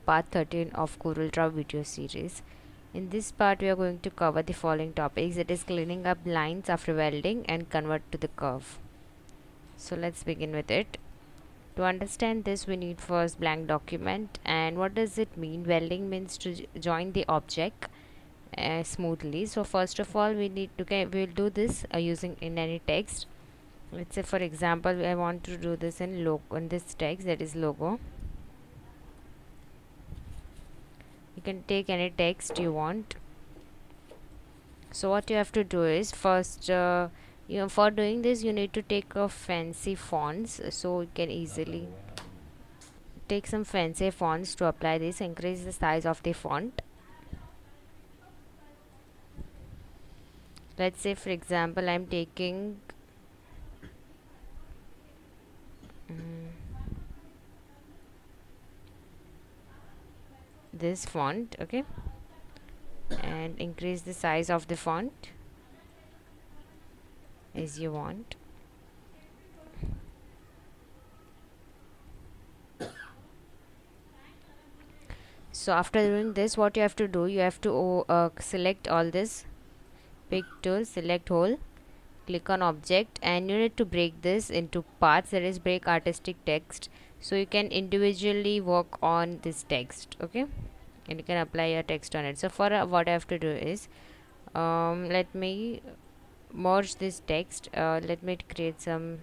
part 13 of CorelDRAW video series. In this part, we are going to cover the following topics: it is cleaning up lines after welding and convert to the curve. So let's begin with it. To understand this, we need first blank document. And what does it mean? Welding means to join the object smoothly. So first of all, we need to we'll do this using in any text. Let's say, for example, I want to do this in this text, that is logo. You can take any text you want. So what you have to do is first for doing this you need to take a fancy fonts, so you can easily take some fancy fonts to apply this. Increase the size of the font. Let's say, for example, I'm taking this font, okay, and increase the size of the font as you want. So after doing this, what you have to do, you have to select all this, pick tool, select whole, click on object, and you need to break this into parts, that is break artistic text, so you can individually work on this text, okay, and you can apply your text on it. So for what I have to do is let me merge this text. Let me create some.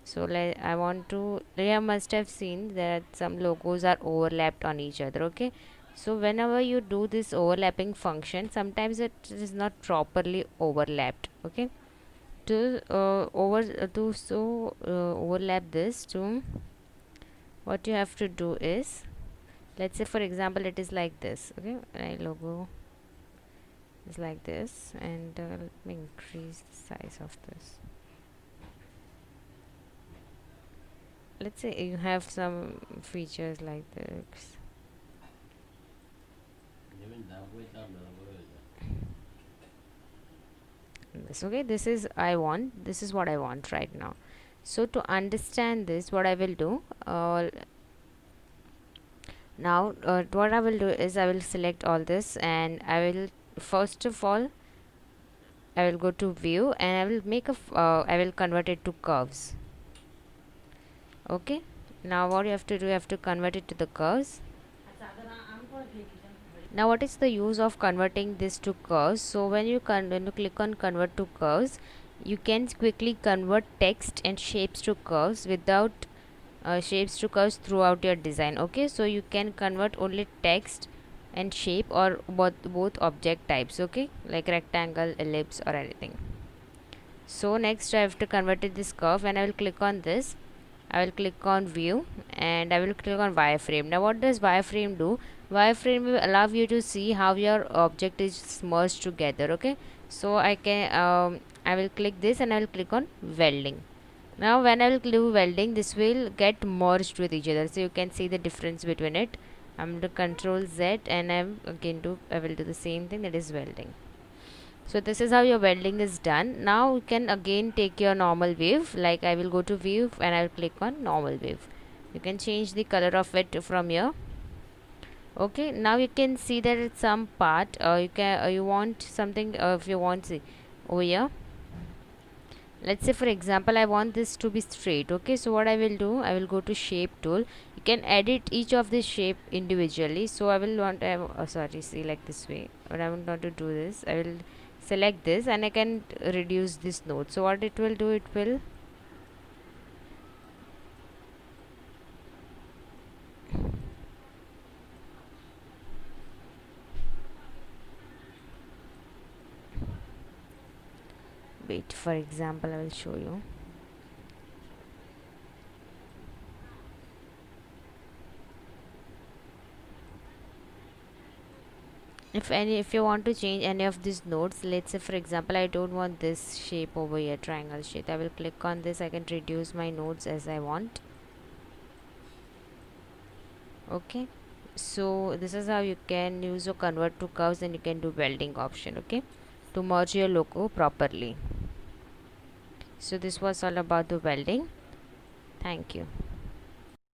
So I want to, you must have seen that some logos are overlapped on each other, okay. So whenever you do this overlapping function, sometimes it is not properly overlapped, okay. To overlap this, to what you have to do is, let's say for example it is like this, okay, my logo is like this, and let me increase the size of this. Let's say you have some features like this. Okay, this is what I want right now. So to understand this, what I will do now, what I will do is I will select all this, and I will first of all I will go to view, and I will make a I will convert it to curves. Okay, now what you have to do, you have to convert it to the curves. Now what is the use of converting this to curves? So when you click on convert to curves, you can quickly convert text and shapes to curves without shapes to curves throughout your design, okay. So you can convert only text and shape, or both object types, okay, like rectangle, ellipse, or anything. So next I have to convert this curve, and I will click on this. I will click on view, and I will click on wireframe. Now what does wireframe do? Wireframe will allow you to see how your object is merged together, okay. So I can I will click this, and I will click on welding. Now when I will do welding, this will get merged with each other, so you can see the difference between it. I'm to control Z, and I will do the same thing, that is welding. So this is how your welding is done. Now you can again take your normal wave, like I will go to view, and I will click on normal wave. You can change the color of it from here. Okay, now you can see that it's some part you want something, if you want, see over here. Let's say for example I want this to be straight, okay. So what I will do, I will go to shape tool. You can edit each of the shape individually. So I will want to have, see, like this way, but I want not to do this. I will select this, and I can reduce this node. So what it will do, it will wait, for example I will show you. If you want to change any of these nodes, let's say for example I don't want this shape over here, triangle shape, I will click on this. I can reduce my nodes as I want, okay. So this is how you can use or convert to curves, and you can do welding option, okay, to merge your logo properly. So this was all about the welding. Thank you.